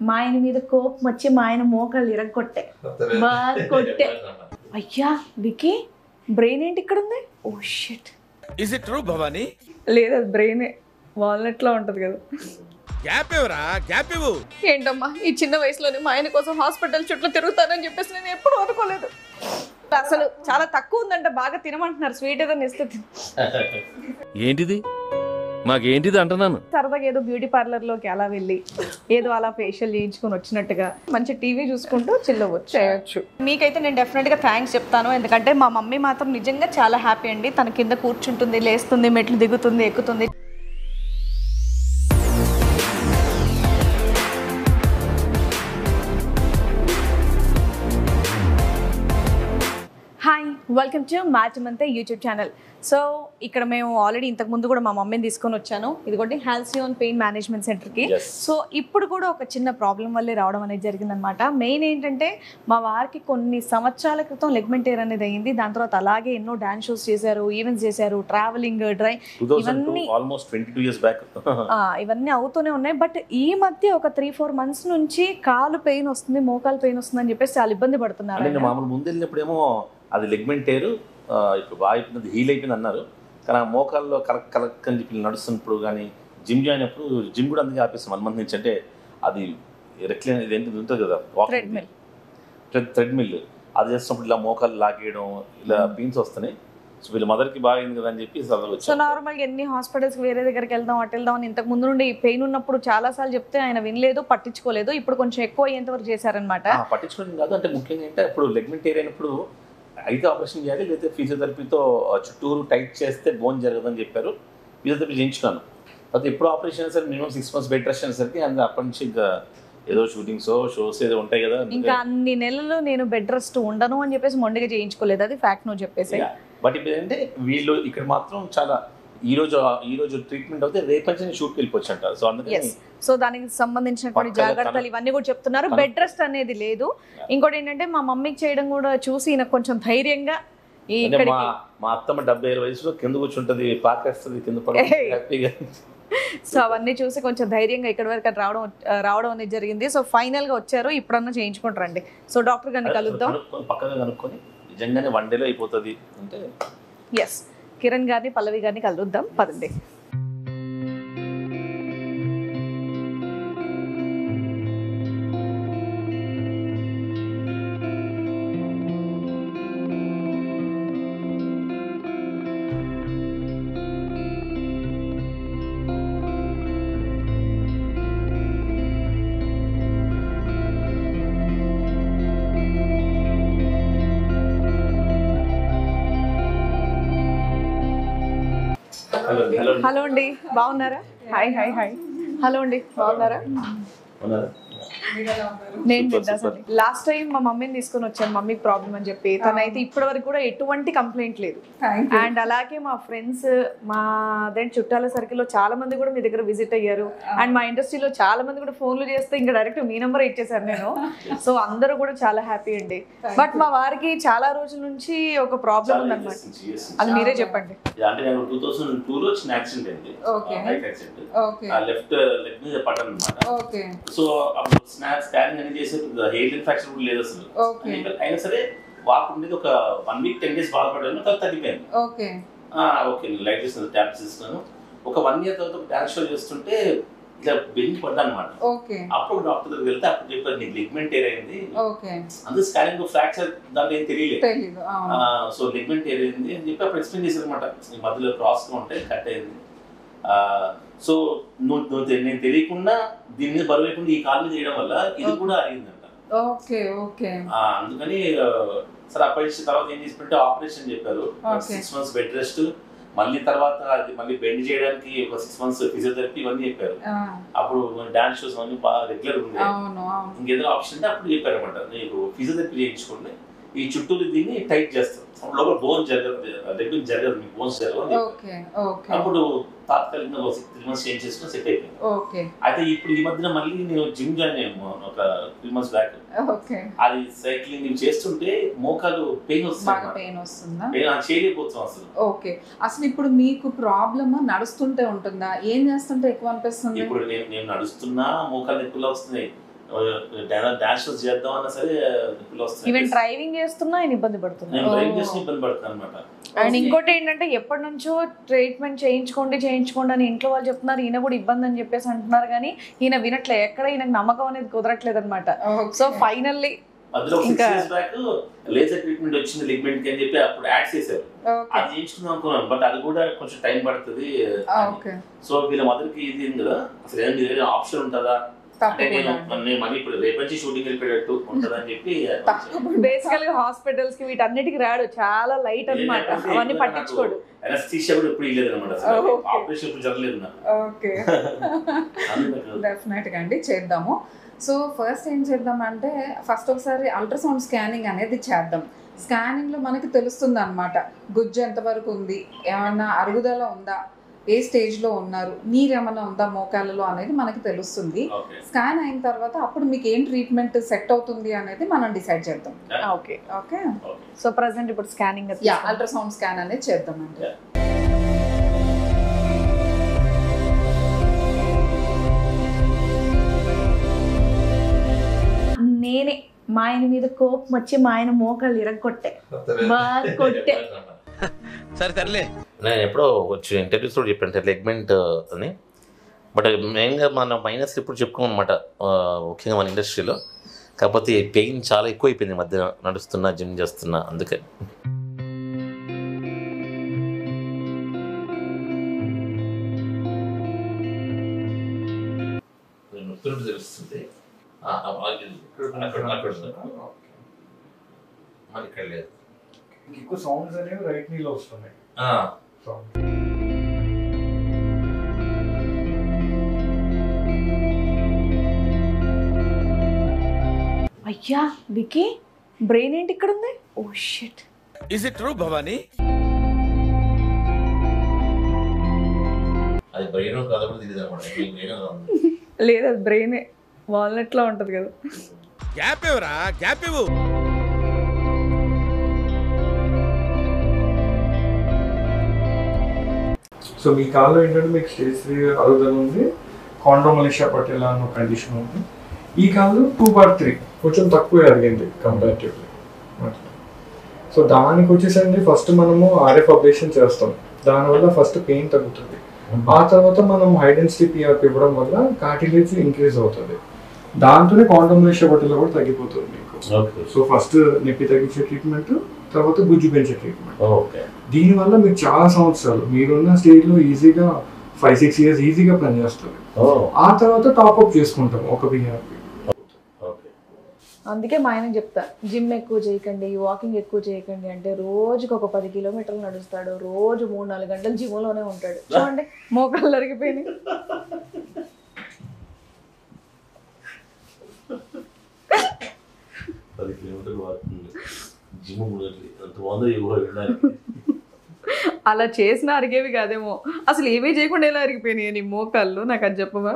మా ఆయన మీద కోపం వచ్చి మా ఆయన మోకాళ్ళు ఇరగొట్టే బాగా కొట్టే. అయ్యా వికీ బ్రెయిన్ ఏంటి ఇక్కడ ఉంది? Oh shit. Is it true Bhavani? లేదు అది బ్రెయినే, వాల్నట్ లా ఉంటది కదా. గ్యాప్ ఇవ్వరా, గ్యాప్ ఇవ్వు. ఏంటమ్మా ఈ చిన్న వయసులోనే మా ఆయన కోసం హాస్పిటల్ చుట్టూ తిరుగుతానని చెప్పేసి నేను ఎప్పుడు అనుకోలేదు. అసలు చాలా తక్కువ ఉందంట, బాగా తినమంటున్నారు, స్వీట్ ఏదైనా ఇస్తే ఏంటిది మాకేంటిది అంటున్నాను. సరదాగా ఏదో బ్యూటీ పార్లర్ లోకి అలా వెళ్ళి ఏదో అలా ఫేషియల్ చేయించుకొని వచ్చినట్టుగా మంచి టీవీ చూసుకుంటూ చిల్లవచ్చు చేయొచ్చు. మీకైతే నేను డెఫినెట్ గా థ్యాంక్స్ చెప్తాను, ఎందుకంటే మా మమ్మీ మాత్రం నిజంగా చాలా హ్యాపీ అండి. తన కింద కూర్చుంటుంది, లేస్తుంది, మెట్లు దిగుతుంది, ఎక్కుతుంది. హాయ్, వెల్కమ్ టు మ్యాటమంతే యూట్యూబ్ ఛానల్. సో ఇక్కడ మేము ఆల్రెడీ ఇంతకు ముందు కూడా మా మమ్మీని తీసుకొని వచ్చాను, ఇదిగోండి హాల్సియోన్ పెయిన్ మేనేజ్మెంట్ సెంటర్కి. సో ఇప్పుడు కూడా ఒక చిన్న ప్రాబ్లం వల్లే రావడం అనేది జరిగిందనమాట. మెయిన్ ఏంటంటే మా వారికి కొన్ని సంవత్సరాల క్రితం లెగ్మెంట్ టేర్ అనేది అయ్యింది. దాని తర్వాత అలాగే ఎన్నో డాన్స్ షోస్ చేశారు, ఈవెంట్స్ చేశారు, ట్రావెలింగ్, ఇవన్నీ ఇవన్నీ అవుతూనే ఉన్నాయి. బట్ ఈ మధ్య ఒక 3-4 months నుంచి కాలు పెయిన్ వస్తుంది, మోకాలు పెయిన్ వస్తుంది అని చెప్పేసి చాలా ఇబ్బంది పడుతున్నారు. మామూలు ముందు వెళ్ళినప్పుడేమో అది లెగ్మెంట్ టేరు, ఇప్పుడు బాగా అయిపోయింది, హీల్ అయిపోయింది అన్నారు. కానీ ఆ మోకాల్లో కలక్ అని చెప్పి నడుస్తున్నప్పుడు కానీ జిమ్ జాయిన్ అయినప్పుడు జిమ్ కూడా అందుకే ఆపేస్తాం 1 month నుంచి. అంటే అది రెక్లైన్ ఇది ఏంటి ఉంటుంది కదా, థ్రెడ్మిల్, అది చేస్తున్నప్పుడు ఇలా మోకాలు లాగేయడం, ఇలా పెయిన్స్ వస్తున్నాయి. సో వీళ్ళ మదర్కి బాగా అయింది కదా అని చెప్పి వచ్చి. సో నార్మల్గా ఎన్ని హాస్పిటల్స్కి వేరే దగ్గరికి వెళ్దాం, అటు వెళ్దాం అని ఇంతకు ముందు నుండి పెయిన్ ఉన్నప్పుడు చాలాసార్లు చెప్తే ఆయన వినలేదు, పట్టించుకోలేదు. ఇప్పుడు కొంచెం ఎక్కువ అయ్యేంత వరకు చేశారనమాట. పట్టించుకోవడం కాదు, అంటే ముఖ్యంగా ఏంటంటే ఇప్పుడు లెగ్మెంట్ టేర్ అయినప్పుడు అయితే ఆపరేషన్ చేయాలి, లేకపోతే ఫిజియోథెరపీతో చుట్టూరు టైట్ చేస్తే బోన్ జరగదని చెప్పారు. ఫిజియోథెరపీ చేయించుకున్నాను. అయితే ఎప్పుడు ఆపరేషన్ సరే మినిమం 6 months బెడ్ రెస్ట్ అనేసరికి అందులో అప్పటి నుంచి ఇంకా ఏదో షోస్ ఏదో ఉంటాయి కదా. ఇంకా అన్ని నెలలు నేను బెడ్ రెస్ట్ ఉండను అని చెప్పేసి మొండిగా చేయించుకోలేదు, అది ఫ్యాక్ట్ నువ్వు చెప్పేసి. బట్ ఇప్పుడు ఏంటంటే వీళ్ళు ఇక్కడ మాత్రం చాలా ఈ రోజు ట్రీట్మెంట్ అవుతే రేపు నుంచి షూట్కి వెళ్ళిపోవచ్చు అంటారు. సో అందుకని సో దానికి సంబంధించినటువంటి జాగ్రత్తలు ఇవన్నీ కూడా చెప్తున్నారు. బెడ్ రెస్ట్ అనేది లేదు. ఇంకోటి ఏంటంటే మా మమ్మీకి చేయడం కూడా చూసి నాకు కొంచెం ధైర్యంగా మా అత్తమ్మ 70 వయసులో కింద కూర్చుంటది, పాకేస్తుంది, కింద హ్యాపీగా. సో అవన్నీ చూసి కొంచెం ధైర్యంగా ఇక్కడ వరకు రావడం అనేది జరిగింది. సో ఫైనల్ గా వచ్చారు, ఇప్పుడన్నా చేయించుకుంటారండి. సో డాక్టర్ గారిని కలుద్దాం, పక్కగా కనుక్కొని నిజంగానే 1 dayలో అయిపోతుంది అంటే. ఎస్, కిరణ్ గారిని, పల్లవి గారిని కలుద్దాం, పదండి. హలో అండి, బాగున్నారా? Hi hi hi. హలో అండి, బాగున్నారా? నేను బిందాసండి. లాస్ట్ టైం మా మమ్మీని తీసుకొని వచ్చాను, మమ్మీకి ప్రాబ్లం అని చెప్పి. తనైతే ఇప్పటి వరకు కూడా ఎటువంటి కంప్లైంట్ లేదు. అండ్ అలాగే మా ఫ్రెండ్స్, మా చుట్టాల సర్కిల్ లో చాలా మంది కూడా మీ దగ్గర విజిట్ అయ్యారు. అండ్ మా ఇండస్ట్రీలో చాలా మంది కూడా ఫోన్లు చేస్తే ఇంకా డైరెక్ట్ మీ నెంబర్ ఇచ్చేసాను నేను. సో అందరూ కూడా చాలా హ్యాపీ అండి. బట్ మా వారికి చాలా రోజుల నుంచి ఒక ప్రాబ్లం ఉందన్నమాట, అది మీరే చెప్పండి. అంటే నేను 2002లో చిన్న యాక్సిడెంట్ అయింది, బైక్ యాక్సిడెంట్, లెఫ్ట్ లెగ్ మీద పడ్డాను అన్నమాట. సో అప్పుడు స్కానింగ్ అనేది చేసే హెయిర్ ఇన్ఫెక్షన్ కూడా లేదు అసలు. అయినా సరే వాక్ ఉండేది ఒక 1 week 10 days బాధపడ్డాను, తర్వాత తగ్గిపోయింది. ఓకే లైట్ చేసిన ట్యాబ్లెట్స్ ఇస్తున్నాను. ఒక 1 year తర్వాత డాన్స్ షో చేస్తుంటే ఇలా బెంచ్ పడ్డా అనమాట. అప్పుడు డాక్టర్ దగ్గరికి వెళ్తే అప్పుడు చెప్పారు నీకు లిగ్మెంట్ టేర్ అయింది, అందుకే స్కానింగ్ ఫ్రాక్చర్ దాంట్లో ఏం తెలియలేదు. సో లిగ్మెంట్ టేర్ అయింది అని చెప్పి అప్పుడు ఎక్స్ప్లెయిన్ చేశారు అనమాట. ఈ మధ్యలో క్రాస్ గా ఉంటే కట్ అయింది. సో నేను తెలియకుండా దీని మీద బరువు లేకుండా ఈ కాలు మీద చేయడం వల్ల ఇది కూడా అయిందంట. అందుకని సరే అప్పటి నుంచి తర్వాత ఏం చేసుకుంటే ఆపరేషన్ చెప్పారు, 6 months బెడ్ రెస్ట్, మళ్ళీ తర్వాత అది మళ్ళీ బెండ్ చేయడానికి ఒక 6 months ఫిజియోథెరపీ ఇవన్నీ చెప్పారు. అప్పుడు డాన్స్ షోస్ అన్ని బాగా రెగ్యులర్ ఉంది. ఇంకేదో ఆప్షన్ అంటే అప్పుడు చెప్పారు అనమాట, నీకు ఫిజియోథెరపీ చేయించుకోండి, ఈ చుట్టూరు దీన్ని టైట్ చేస్తాం, లోపల బోన్ జరగదు, లెగ్ జరగదు, మీకు బోన్స్ జరగదు. అప్పుడు తాత్కాలికంగా 3 months చేంజ్ చేసుకుని సెట్ అయిపోయింది. అయితే ఇప్పుడు ఈ మధ్యన మళ్ళీ నేను జిమ్ జాయిన్ అయ్యాను ఒక 3 months బ్యాక్. అది సైక్లింగ్ చేస్తుంటే మోకాలు పెయిన్ వస్తుంది, చేయలేకపోతున్నాం అసలు. అసలు ఇప్పుడు మీకు ప్రాబ్లమ్ నడుస్తుంటే ఉంటుందా, ఏం చేస్తుంటే ఎక్కువ అనిపిస్తుంది? ఇప్పుడు నేను నడుస్తున్నా మోకాలు ఎక్కువలా వస్తున్నాయి, డాన్స్ చేద్దాం అన్నా సరే వస్తాయి. ఈవెన్ డ్రైవింగ్ చేస్తున్నా ఆయన ఇబ్బంది పడుతున్నాను. నేను డ్రైవింగ్ చేసి ఇబ్బంది పడుతున్నాను అనమాట. అండ్ ఇంకోటి ఏంటంటే ఎప్పటి నుంచో ట్రీట్మెంట్ చేయించుకోండి అని ఇంట్లో వాళ్ళు చెప్తున్నారు, ఈయన కూడా ఇబ్బంది అని చెప్పేసి అంటున్నారు, కానీ ఈయన వినట్లే, ఎక్కడ ఈయనకు నమ్మకం అనేది కుదరట్లేదు అనమాట. సో ఫైనల్లీ అందులో 6 years బ్యాక్ లేజర్ ట్రీట్మెంట్ వచ్చింది లిగ్మెంట్ కి అని చెప్పి అప్పుడు యాడ్ చేశారు. అది చేయించుకుందాం అనుకున్నాను, బట్ అది కూడా కొంచెం టైం పడుతుంది. సో వీళ్ళ మదర్కి ఇది కదా, అసలు ఏదైనా ఆప్షన్ ఉంటుందా అంటే నేను మళ్ళీ ఇప్పుడు రేపు నుంచి షూటింగ్ వెళ్ళిపోయేటట్టు ఉంటుందా అని చెప్పి బేసికల్ గా హాస్పిటల్స్ కి వీటన్నిటికి రాడు, చాలా లైట్ అన్నమాట, అవన్నీ పట్టించుకోడు. అనస్థీషియా కూడా ఇప్పుడు ఇవ్వలేదు అనమాట, ఆపరేషన్ ఇప్పుడు జరగలేదు నాకు. ఓకే డెఫినెట్ గా అండి చేద్దాము. సో ఫస్ట్ ఏం చేద్దామంటే ఫస్ట్ ఒకసారి అల్ట్రాసౌండ్ స్కానింగ్ అనేది చేద్దాం. స్కానింగ్ లో మనకి తెలుస్తుంది అనమాట గుజ్జు ఎంతవరకు ఉంది, ఏమన్నా అరుగుదల ఉందా, ఏ స్టేజ్ లో ఉన్నారు, నీరు ఏమైనా ఉందా మోకాళ్ళలో అనేది మనకి తెలుస్తుంది. స్కాన్ అయిన తర్వాత అప్పుడు మీకు ఏం ట్రీట్మెంట్ సెట్ అవుతుంది అనేది మనం డిసైడ్ చేద్దాం. ఓకే ఓకే సో ప్రెసెంట్ ఇప్పుడు స్కానింగ్ అల్ట్రాసౌండ్ స్కాన్ అనేది చేద్దామండి. నేనే మా ఆయన మీద కోపం వచ్చి మా ఆయన మోకాళ్ళు ఇరగొట్టే, బాగా కొట్టే. సరే తరలే. నేను ఎప్పుడో వచ్చి ఇంటర్వ్యూస్ కూడా చెప్పాను సార్ లెగ్మెంట్ అని, బట్ మెయిన్గా మన మైనస్ ఇప్పుడు చెప్పుకోమన్నమాట ముఖ్యంగా మన ఇండస్ట్రీలో. కాకపోతే పెయిన్ చాలా ఎక్కువ అయిపోయింది మధ్య నడుస్తున్నా జిమ్ చేస్తున్నా, అందుకే తెలుస్తుంది. ఇక్కడ లేదు, ఎక్కువ సౌండ్స్ అనేవి రైట్ నీలో వస్తున్నాయి. అయ్యా వికీ, బ్రెయిన్ ఏంటి ఇక్కడ ఉంది? Oh shit, is it true Bhavani? అది బ్రెయిన్ కాదు కూడా తెలియదు అనమాట. లేదు అది బ్రెయినే, వాల్నట్ లా ఉంటది కదా. గ్యాప్ ఇవ్వరా, గ్యాప్ ఇవ్వు. సో మీ కాల్లో ఏంటంటే మీకు స్టేజ్ 3 అరుగుదల ఉంది, కాండ్రోమలేషియా పటేలా అన్న కండిషన్ ఉంది. ఈ కాళ్ళు 2/3 కొంచెం తక్కువ అడిగింది కంపారిటివ్లీ. సో దానికి వచ్చేసండి ఫస్ట్ మనము ఆర్ఎఫ్ అబ్లేషన్ చేస్తాం, దానివల్ల ఫస్ట్ పెయిన్ తగ్గుతుంది. ఆ తర్వాత మనం హై డెన్సిటీ పిఆర్పి ఇవ్వడం వల్ల కార్టిలేజ్ ఇంక్రీజ్ అవుతుంది, దాంతోనే కాండ్రోమలేషియా పటేలా కూడా తగ్గిపోతుంది మీకు. సో ఫస్ట్ నొప్పి తగ్గించే ట్రీట్మెంట్, తర్వాత గుజ్జు పెంచే ట్రీట్మెంట్. దీనివల్ల మీకు చాలా సంవత్సరాలు మీరున్న స్టేజ్లో ఈజీగా 5-6 years ఈజీగా పనిచేస్తుంది. ఆ తర్వాత టాప్అప్ చేసుకుంటాం ఒక పిఆర్పి. అందుకే మా ఆయన చెప్తా, జిమ్ ఎక్కువ చేయకండి, వాకింగ్ ఎక్కువ చేయకండి అంటే రోజుకి ఒక 10 kilometers నడుస్తాడు, రోజు 3-4 గంటలు జిమ్లోనే ఉంటాడు. చూడండి మోకాళ్ళు అరిగిపోయినాయి. అలా చేసిన అరిగేవి కాదేమో, అసలు ఏమీ చేయకుండా ఎలా అరిగిపోయినాయి నీ మోకాళ్ళు, నాకు అది చెప్పవా?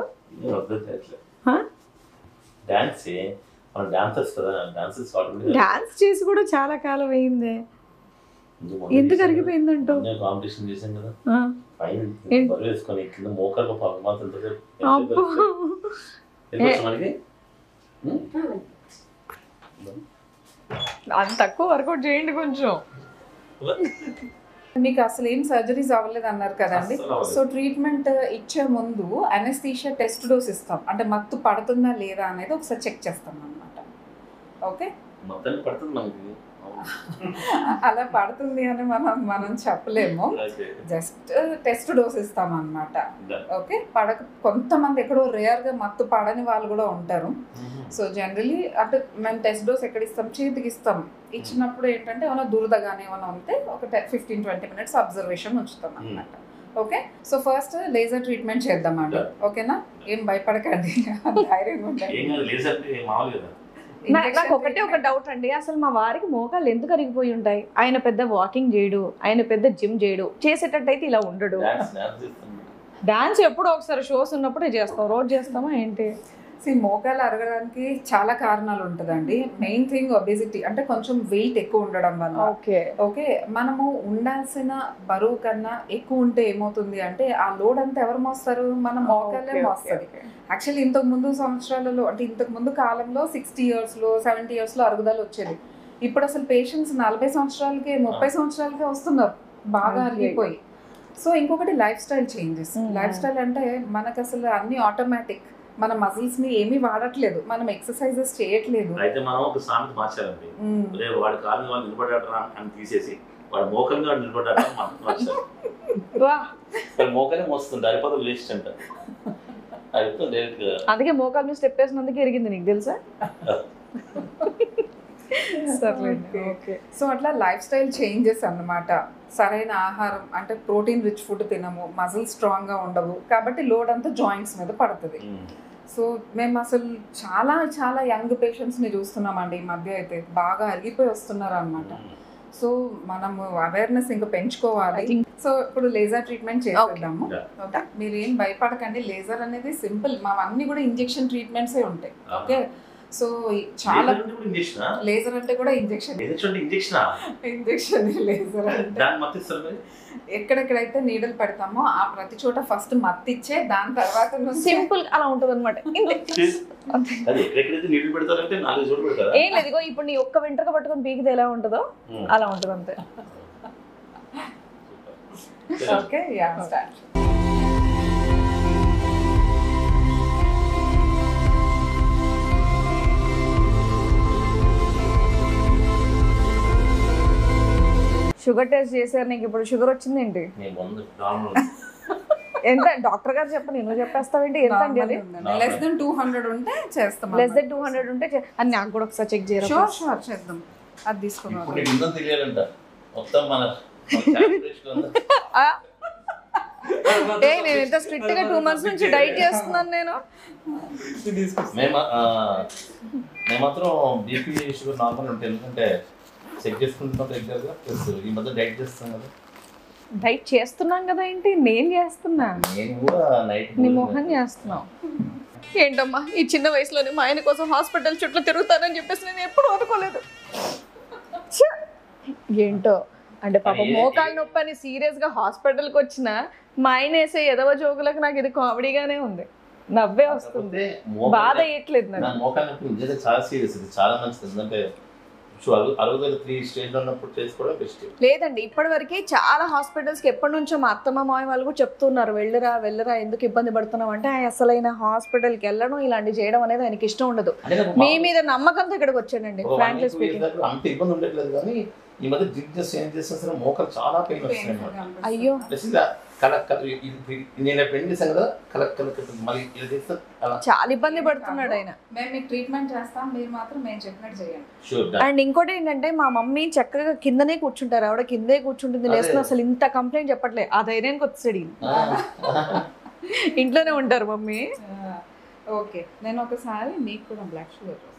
డాన్స్ చేసి కూడా చాలా కాలం అయిందే, ఎందుకు అరిగిపోయిందంటూ? కాంపిటీషన్ చేసాం కదా, అది తక్కువ వర్కౌట్ చేయండి కొంచెం. మీకు అసలు ఏం సర్జరీస్ అవ్వలేదు అన్నారు కదండి. సో ట్రీట్మెంట్ ఇచ్చే ముందు అనస్థీషియా టెస్ట్ డోస్ ఇస్తాం, అంటే మత్తు పడుతుందా లేదా అనేది ఒకసారి చెక్ చేస్తాం అన్నమాట. ఓకే, అలా పడుతుంది అని మనం చెప్పలేము, జస్ట్ టెస్ట్ డోస్ ఇస్తాం అన్నమాట. ఓకే, కొంతమంది ఎక్కడో రేర్గా మత్తు పడని వాళ్ళు కూడా ఉంటారు. సో జనరలీ అంటే మేము టెస్ట్ డోస్ ఎక్కడ ఇస్తాం, చేతికి ఇస్తాం. ఇచ్చినప్పుడు ఏంటంటే ఏమైనా దురదగానే ఏమైనా ఉంటే ఒక 15-20 minutes అబ్జర్వేషన్ ఉంచుతాం అన్నమాట. Okay, so first laser treatment చేద్దామండి. ఓకేనా, ఏం భయపడకండి, ధైర్యంగా ఉండండి. నాకు ఒకటే ఒక డౌట్ అండి, అసలు మా వారికి మోకాళ్ళు ఎందుకు అరిగిపోయి ఉంటాయి? ఆయన పెద్ద వాకింగ్ చేయడు, ఆయన పెద్ద జిమ్ చేయడు, చేసేటట్టయితే ఇలా ఉండడు. డాన్స్ ఎప్పుడో ఒకసారి షోస్ ఉన్నప్పుడే చేస్తాం, రోజు చేస్తామా ఏంటి? మోకాలు అరగడానికి చాలా కారణాలు ఉంటుందండి. మెయిన్ థింగ్ ఒబేసిటీ, అంటే కొంచెం వెయిట్ ఎక్కువ ఉండడం వల్ల. ఓకే, మనము ఉండాల్సిన బరువు కన్నా ఎక్కువ ఉంటే ఏమవుతుంది అంటే ఆ లోడ్ అంతా ఎవరు మోస్తారు? మన మోకాలే మోస్తుంది. యాక్చువల్లీ ఇంతకు ముందు సంవత్సరాలలో, అంటే ఇంతకు ముందు కాలంలో 60 yearsలో 70 yearsలో అరుగుదల వచ్చేది. ఇప్పుడు అసలు పేషెంట్స్ 40 సంవత్సరాలకే 30 సంవత్సరాలకే వస్తున్నారు బాగా అరిగిపోయి. సో ఇంకొకటి life style changes. Life style అంటే మనకు అసలు అన్ని ఆటోమేటిక్, మన మజిల్స్ ని ఏమీ వాడట్లేదు, మనం ఎక్సర్సైజెస్ చేయట్లేదు. అయితే మనం ఒక సామెత మార్చాలండి, వాడి కాలు వాళ్ళు నిలబడ్డా అని తీసేసి వాడు మోకలుగా నిలబడ్డా మార్చాలి. మోకలే మోస్తుంది, అరిపోతే వేస్ట్ అంట. అందుకే మోకాల మీద స్టెప్ వేసినందుకు ఎరిగింది, నీకు తెలుసా? సో అట్లా లైఫ్ స్టైల్ చేంజెస్ అన్నమాట. సరైన ఆహారం, అంటే ప్రోటీన్ రిచ్ ఫుడ్ తినము, మజిల్ స్ట్రాంగ్ గా ఉండవు, కాబట్టి లోడ్ అంతా జాయింట్స్ మీద పడుతుంది. సో మేము అసలు చాలా చాలా యంగ్ పేషెంట్స్ ని చూస్తున్నామండి ఈ మధ్య, అయితే బాగా అరిగిపోయి వస్తున్నారు అన్నమాట. సో మనము అవేర్నెస్ ఇంకా పెంచుకోవాలి. సో ఇప్పుడు లేజర్ ట్రీట్మెంట్ చేసేద్దాము. మీరు ఏం భయపడకండి, లేజర్ అనేది సింపుల్, మా అన్ని కూడా ఇంజెక్షన్ ట్రీట్మెంట్సే ఉంటాయి. ఓకే, సో చాలా లేజర్ అంటే కూడా ఇంజెక్షన్, లేజర్ అంటే ఎక్కడెక్కడైతే నీడలు పెడతామో ఆ ప్రతి చోట ఫస్ట్ మత్తిచ్చే, దాని తర్వాత సింపుల్ అలా ఉంటది అనమాట. ఏం లేదు, ఇగో ఇప్పుడు నీ ఒక్క వెంట్రుక పట్టుకొని పీకితే ఎలా ఉంటుందో అలా ఉంటుంది అంతే. Okay, yeah start. Sugar test చేశారు, నీకు ఇప్పుడు షుగర్ వచ్చింది ఏంటి? ఎంత డాక్టర్ గారు చెప్పండి, నువ్వు చెప్పేస్తావేంటి? ఎంత అండి అది? లెస్ దెన్ 200 ఉంటే చేస్తాం. లెస్ దెన్ 200 ఉంటే అది నాకు కూడా ఒకసారి చెక్ చేయరా? షూర్ చేద్దాం. అది తీసుకున్నాను. నేను ఎంత స్ట్రిక్ట్ గా 2 months నుంచి డైట్ చేస్తున్నాను నేను. మాత్రం బీపీ షుగర్ నార్మల్ ఉంటాయి, ఎందుకంటే చెక్ చేసుకుంటున్నాం రెగ్యులర్గా. ప్లస్ ఈ మధ్య డైట్ చేస్తాం కదా. డైట్ చేస్తున్నాం కదా ఏంటి? నేను చేస్తున్నా. నేను కూడా నైట్ నీ మోహన్ చేస్తున్నావు ఏంటమ్మా? ఈ చిన్న వయసులోనే మా ఆయన కోసం హాస్పిటల్ చుట్టూ తిరుగుతానని చెప్పేసి నేను ఎప్పుడు అనుకోలేదు. ఏంటో అంటే పాప మోకాలు నొప్పి అని సీరియస్ గా హాస్పిటల్కి వచ్చిన మా ఆయన వేసే ఎదవ జోకులకు నాకు ఇది కామెడీగానే ఉంది, నవ్వే వస్తుంది, బాధ అయ్యట్లేదు నాకు. మోకాలు నొప్పి చాలా సీరియస్, చాలా మంచిది. ఎందుకంటే లేదండి, ఇప్పటి వరకే చాలా హాస్పిటల్స్ కి ఎప్పటి నుంచో మా అత్తమ్మ మాయ వాళ్ళు కూడా చెప్తున్నారు, వెళ్ళరా ఎందుకు ఇబ్బంది పడుతున్నాం అంటే, అసలైన హాస్పిటల్కి వెళ్ళడం ఇలాంటి చేయడం అనేది ఆయనకి ఇష్టం ఉండదు. మీ మీద నమ్మకంతో ఇక్కడికి వచ్చాడండి. ఫ్రాంక్లీ స్పీకింగ్ అంత ఇబ్బంది ఉండట్లేదు, కానీ ఈ మధ్య జిమ్ చేసి ఏం చేస్తే మోకాలు చాలా పెయిన్ వస్తుంది. అయ్యో, చాలా ఇబ్బంది పడుతున్నాడు ఆయన. మేము మీకు ట్రీట్మెంట్ చేస్తాం, మీరు మాత్రం మేము చెప్పినట్టు చేయండి. అండ్ ఇంకోటి ఏంటంటే మా మమ్మీ చక్కగా కిందనే కూర్చుంటారు, ఆవిడ కిందే కూర్చుంటుంది, లేస్తున్నా అసలు ఇంత కంప్లైంట్ చెప్పట్లేదు. ఆ ధైర్యానికి వచ్చాడు, ఇంట్లోనే ఉంటారు మమ్మీ. ఓకే, నేను ఒకసారి మీకు కూడా బ్లడ్ షుగర్ వస్తాను.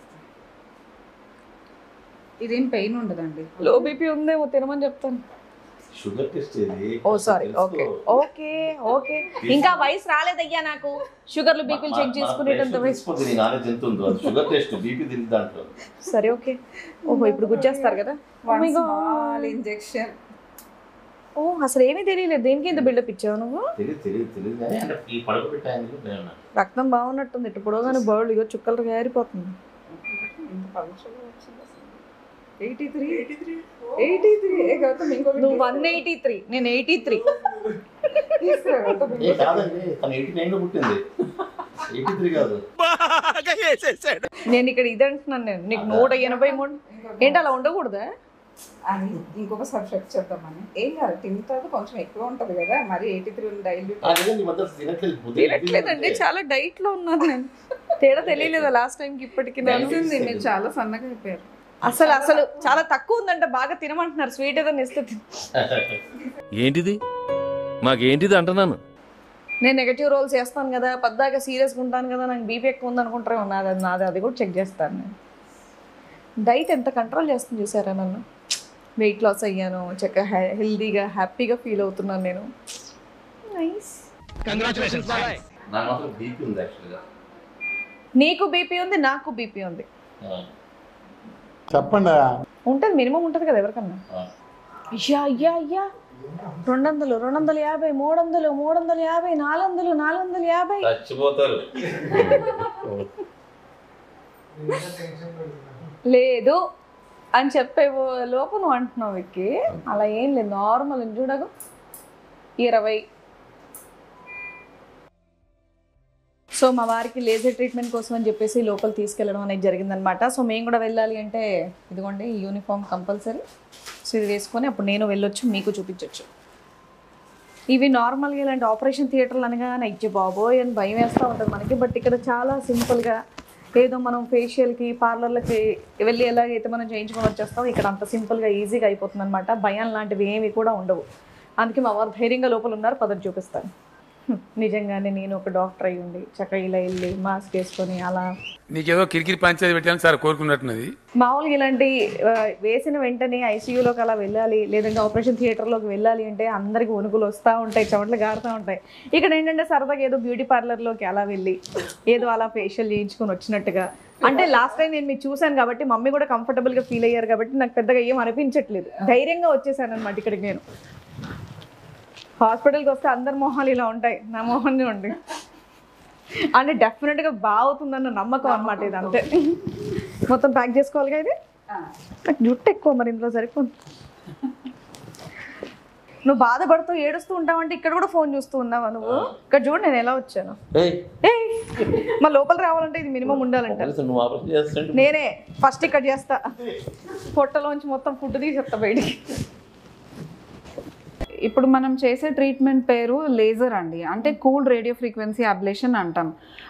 ఇదేం పెయిన్ ఉండదండి, లో బీపీ ఉందేమో, తినమని చెప్తాను. షుగర్ టెస్ట్ ఓ సారీ, ఓకే ఓకే ఓకే, ఇంకా వయసు రాలేదయ్యా నాకు షుగర్లు బీపీలు చెక్ చేసుకునేటంత వయసు. సరే ఓకే, ఓహో ఇప్పుడు గుర్చేస్తారు కదా ఇంజెక్షన్. ఓ అసలు ఏమీ తెలియలేదు, దేనికి ఇంత బిల్డప్ ఇచ్చావు నువ్వు? రక్తం బాగున్నట్టుంది, ఇటు పొడవగానే బౌల్ ఇగో చుక్కలు గారిపోతుంది. 83 నువ్వు 183, నేను 83. నేను ఇక్కడ ఇది అంటున్నాను, నేను నీకు 183. ఏంటి అలా ఉండకూడదా? అని ఇంకొక సబ్జెక్ట్ చెప్తామని. ఏం కాదు, తింటారు కొంచెం ఎక్కువ ఉంటది కదా, మరి 83 తినట్లేదండి, చాలా డైట్ లో ఉన్నాను నేను. తేడా తెలియలేదా లాస్ట్ టైం కి ఇప్పటికి? మీరు చాలా సన్నగా అయిపోయారు. అసలు చాలా తక్కువ ఉందంట, బాగా తినమంటున్నారు. స్వీట్ ఏదైనా ఇస్తే ఏంటిది మాకేంటిది అంటున్నాను. నేను నెగటివ్ రోల్స్ చేస్తాను కదా, పద్దాగా సీరియస్గా ఉంటాను కదా, నాకు బీపీ ఎక్కువ ఉంది అనుకుంటారేమో. నాది అది కూడా చెక్ చేస్తాను నేను. డైట్ ఎంత కంట్రోల్ చేస్తుంది చూసారా నన్ను. వెయిట్ లాస్ అయ్యాను, చక్కగా హెల్దీగా హ్యాపీగా ఫీల్ అవుతున్నాను నేను. నైస్. నీకు బీపీ ఉంది, నాకు బీపీ ఉంది. చెప్పండి. ఉంటుంది, మినిమం ఉంటుంది కదా ఎవరికన్నా. అయ్యా అయ్యా అయ్యా 200, 250, 300, 350, 400, 450 చచ్చిపోతారు. లేదు అని చెప్పే లోపు నువ్వు అంటున్నావు విక్కి. అలా ఏం లేదు, నార్మల్ చూడకు 20. సో మా వారికి లేజర్ ట్రీట్మెంట్ కోసం అని చెప్పేసి లోపల తీసుకెళ్ళడం అనేది జరిగిందనమాట. సో మేము కూడా వెళ్ళాలి అంటే ఇదిగోండి ఈ యూనిఫామ్ కంపల్సరీ. సో ఇది వేసుకొని అప్పుడు నేను వెళ్ళొచ్చు, మీకు చూపించవచ్చు. ఇవి నార్మల్గా ఇలాంటి ఆపరేషన్ థియేటర్లు అనగానే ఇచ్చే బాబోయ్ అని భయం వేస్తూ ఉంటుంది మనకి. బట్ ఇక్కడ చాలా సింపుల్గా ఏదో మనం ఫేషియల్కి పార్లర్లకి వెళ్ళి ఎలాగైతే మనం చేయించుకొని వచ్చేస్తాం, ఇక్కడ అంత సింపుల్గా ఈజీగా అయిపోతుంది అనమాట. భయం లాంటివి ఏమి కూడా ఉండవు. అందుకే మా వారు ధైర్యంగా లోపల ఉన్నారు, పదవి చూపిస్తాను. నిజంగానే నేను ఒక డాక్టర్ అయ్యి ఉండి చక్కగా ఇలా వెళ్ళి మాస్క్ వేసుకొని అలా నీకేదో కిరికిరి పంచాయతీ పెట్టాను సార్ కోరుకున్నట్టున్నది. మామూలుగా ఇలాంటి వేసిన వెంటనే ఐసీయూలోకి అలా వెళ్ళాలి, లేదంటే ఆపరేషన్ థియేటర్లోకి వెళ్ళాలి అంటే అందరికి వణుకులు వస్తూ ఉంటాయి, చెమటలు గారుతూ ఉంటాయి. ఇక్కడ ఏంటంటే సరదాగా ఏదో బ్యూటీ పార్లర్లోకి అలా వెళ్ళి ఏదో అలా ఫేషియల్ చేయించుకొని వచ్చినట్టుగా. అంటే లాస్ట్ టైం నేను మీకు చూశాను కాబట్టి మమ్మీ కూడా కంఫర్టబుల్గా ఫీల్ అయ్యారు కాబట్టి నాకు పెద్దగా ఏం అనిపించట్లేదు. ధైర్యంగా వచ్చేసాను అనమాట ఇక్కడికి. నేను హాస్పిటల్కి వస్తే అందరి మొహాలు ఇలా ఉంటాయి, నా మొహాన్ని ఉండి అంటే డెఫినెట్గా బాగుతుందన్న నమ్మకం అనమాట. ఇది అంతే. మొత్తం ప్యాక్ చేసుకోవాలిగా. ఇది నాకు జుట్టు ఎక్కువ మరి ఇందులో సరిపోదు. నువ్వు బాధపడుతూ ఏడుస్తూ ఉంటావంటే ఇక్కడ కూడా ఫోన్ చూస్తూ ఉన్నావా నువ్వు? ఇక్కడ చూడు నేను ఎలా వచ్చాను. మా లోపల రావాలంటే ఇది మినిమం ఉండాలంట. నేనే ఫస్ట్ ఇక్కడ చేస్తా, పొట్టలోంచి మొత్తం ఫుడ్ తీసేస్తా బయటికి. ఇప్పుడు మనం చేసే ట్రీట్మెంట్ పేరు లేజర్ అండి. అంటే కూల్ రేడియో ఫ్రీక్వెన్సీ అబ్లేషన్ అంటాం.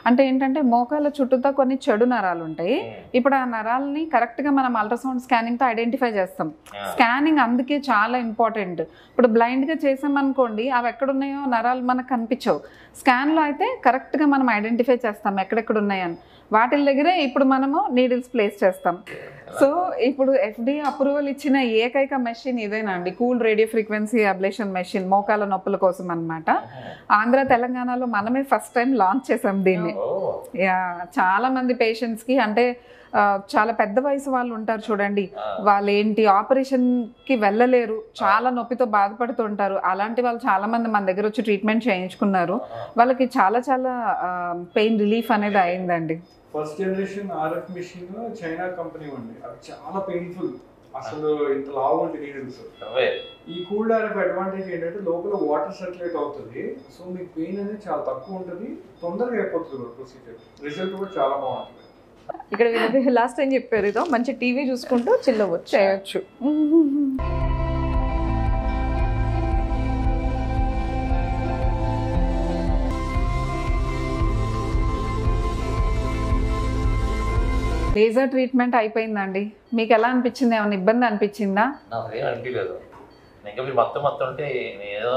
అంటే ఏంటంటే మోకాల చుట్టూతా కొన్ని చెడు నరాలు ఉంటాయి. ఇప్పుడు ఆ నరాలని కరెక్ట్గా మనం అల్ట్రాసౌండ్ స్కానింగ్తో ఐడెంటిఫై చేస్తాం. స్కానింగ్ అందుకే చాలా ఇంపార్టెంట్. ఇప్పుడు బ్లైండ్గా చేసామనుకోండి, అవి ఎక్కడున్నాయో నరాలు మనకు కనిపించవు. స్కాన్లో అయితే కరెక్ట్గా మనం ఐడెంటిఫై చేస్తాం ఎక్కడెక్కడ ఉన్నాయని. వాటి దగ్గరే ఇప్పుడు మనము నీడిల్స్ ప్లేస్ చేస్తాం. సో ఇప్పుడు FDA అప్రూవల్ ఇచ్చిన ఏకైక మెషిన్ ఇదేనండి, cool radio frequency ablation machine, మోకాల నొప్పుల కోసం అనమాట. ఆంధ్ర తెలంగాణలో మనమే ఫస్ట్ టైం లాంచ్ చేసాం దీన్ని. చాలా మంది పేషెంట్స్కి, అంటే చాలా పెద్ద వయసు వాళ్ళు ఉంటారు చూడండి, వాళ్ళు ఏంటి ఆపరేషన్కి వెళ్ళలేరు, చాలా నొప్పితో బాధపడుతుంటారు. అలాంటి వాళ్ళు చాలా మంది మన దగ్గర వచ్చి ట్రీట్మెంట్ చేయించుకున్నారు. వాళ్ళకి చాలా చాలా పెయిన్ రిలీఫ్ అనేది అయిందండి. First generation RF machine China company ఉంది, అది చాలా పెయిన్ఫుల్. అసలు ఇంత లావు ఉంటుంది నీడిల్స్. ఈ కూల్డ్ RF అడ్వాంటేజ్ ఏంటంటే లోపల వాటర్ సర్క్యులేట్ అవుతుంది. సో మీకు పెయిన్ అనేది చాలా తక్కువ ఉంటుంది, తొందరగా అయిపోతుంది ప్రొసీజర్. రిజల్ట్ కూడా చాలా బాగుంటుంది. ఇక్కడ వీళ్ళకి లాస్ట్ టైం చెప్పారు, ఇదో మంచి టీవీ చూసుకుంటూ చిల్లవచ్చు, చేయొచ్చు. లేజర్ ట్రీట్మెంట్ అయిపోయిందండి. మీకు ఎలా అనిపించింది? ఏమైనా ఇబ్బంది అనిపించిందా? నాకు ఏం అనిపించలేదు. ఇంకా మీరు మొత్తం అంటే ఏదో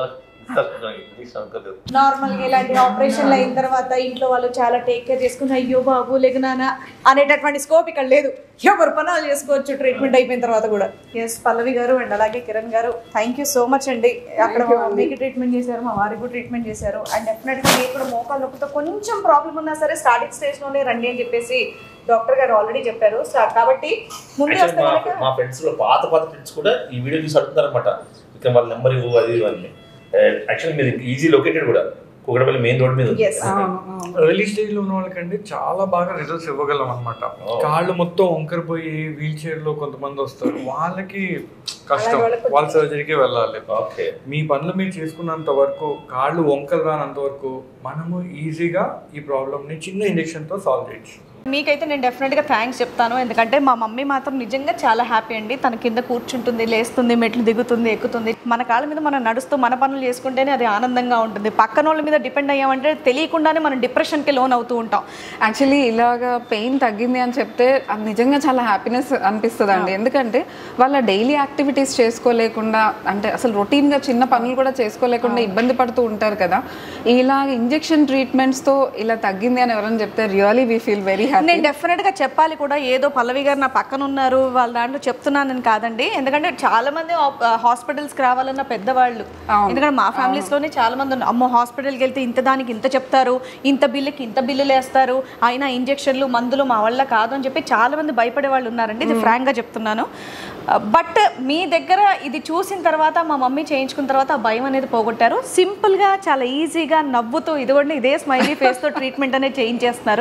నార్మల్గా ఇలాంటి ఆపరేషన్లు అయిన తర్వాత ఇంట్లో వాళ్ళు చాలా టేక్ కేర్ చేసుకుని అయ్యో బాబు లేకునానా అనేటటువంటి స్కోప్ ఇక్కడ లేదు. ఎవరు పనాలు చేసుకోవచ్చు ట్రీట్మెంట్ అయిపోయిన తర్వాత కూడా. ఎస్ పల్లవి గారు అండ్ అలాగే కిరణ్ గారు, థ్యాంక్ యూ సో మచ్ అండి. అక్కడ మా మమ్మీకి ట్రీట్మెంట్ చేశారు, మా వారికి కూడా ట్రీట్మెంట్ చేశారు. అండ్ డెఫినెట్గా మీకు కూడా మోకాలు నొప్పితో కొంచెం ప్రాబ్లం ఉన్నా సరే స్టార్టింగ్ స్టేజ్లోనే రండి అని చెప్పేసి డాక్టర్ గారు ఆల్రెడీ చెప్పారు. కాబట్టి ముందే వస్తే మా ఫ్రెండ్స్ లో పాత ఫ్రెండ్స్ కూడా ఈ వీడియో చూసి అడుగుతారు అనమాట, ఇక వాళ్ళ నెంబర్ ఇవ్వు అది ఇవన్నీ. యాక్చువల్లీ మీరు ఈజీ లొకేటెడ్ కూడా, కూకటపల్లి మెయిన్ రోడ్ మీద. ఎర్లీ స్టేజ్ లో ఉన్న వాళ్ళకంటే చాలా బాగా రిజల్ట్స్ ఇవ్వగలం అనమాట. కాళ్ళు మొత్తం వంకరపోయి వీల్ చైర్ లో కొంతమంది వస్తారు, వాళ్ళకి కష్టం, వాళ్ళ సర్జరీకే వెళ్ళాలి. మీ పనులు మీరు చేసుకున్నంత వరకు, కాళ్ళు వంకలు రానంత వరకు మనము ఈజీగా ఈ ప్రాబ్లమ్ ని చిన్న ఇంజెక్షన్ తో సాల్వ్ చేయొచ్చు. మీకైతే నేను డెఫినెట్గా థ్యాంక్స్ చెప్తాను. ఎందుకంటే మా మమ్మీ మాత్రం నిజంగా చాలా హ్యాపీ అండి. తన కింద కూర్చుంటుంది, లేస్తుంది, మెట్లు దిగుతుంది, ఎక్కుతుంది. మన కాళ్ళ మీద మనం నడుస్తూ మన పనులు చేసుకుంటేనే అది ఆనందంగా ఉంటుంది. పక్కన వాళ్ళ మీద డిపెండ్ అయ్యామంటే తెలియకుండానే మనం డిప్రెషన్కి లోన్ అవుతూ ఉంటాం. యాక్చువల్లీ ఇలాగా పెయిన్ తగ్గింది అని చెప్తే అది నిజంగా చాలా హ్యాపీనెస్ అనిపిస్తుంది అండి. ఎందుకంటే వాళ్ళ డైలీ యాక్టివిటీస్ చేసుకోలేకుండా, అంటే అసలు రొటీన్గా చిన్న పనులు కూడా చేసుకోలేకుండా ఇబ్బంది పడుతూ ఉంటారు కదా. ఇలా ఇంజెక్షన్ ట్రీట్మెంట్స్తో ఇలా తగ్గింది అని ఎవరైనా చెప్తే really we feel very happy. నేను డెఫినెట్ గా చెప్పాలి కూడా, ఏదో పల్లవి గారు నా పక్కన ఉన్నారు వాళ్ళ దాంట్లో చెప్తున్నానని కాదండి. ఎందుకంటే చాలా మంది హాస్పిటల్స్ కి రావాలన్న పెద్దవాళ్ళు, ఎందుకంటే మా ఫ్యామిలీస్ లోనే చాలా మంది ఉన్నారు. అమ్మో హాస్పిటల్కి వెళ్తే ఇంత దానికి ఇంత చెప్తారు, ఇంత బిల్లుకి ఇంత బిల్లులు వేస్తారు, అయినా ఇంజెక్షన్లు మందులు మా వల్ల కాదు అని చెప్పి చాలా మంది భయపడే వాళ్ళు ఉన్నారండి. ఇది ఫ్రాంక్ గా చెప్తున్నాను. బట్ మీ దగ్గర ఇది చూసిన తర్వాత, మా మమ్మీ చేయించుకున్న తర్వాత ఆ భయం అనేది పోగొట్టారు. సింపుల్ గా చాలా ఈజీగా నవ్వుతూ ఇదిగోండి ఇదే స్మైలీ ఫేస్ తో ట్రీట్మెంట్ అనేది చేయించేస్తున్నారు.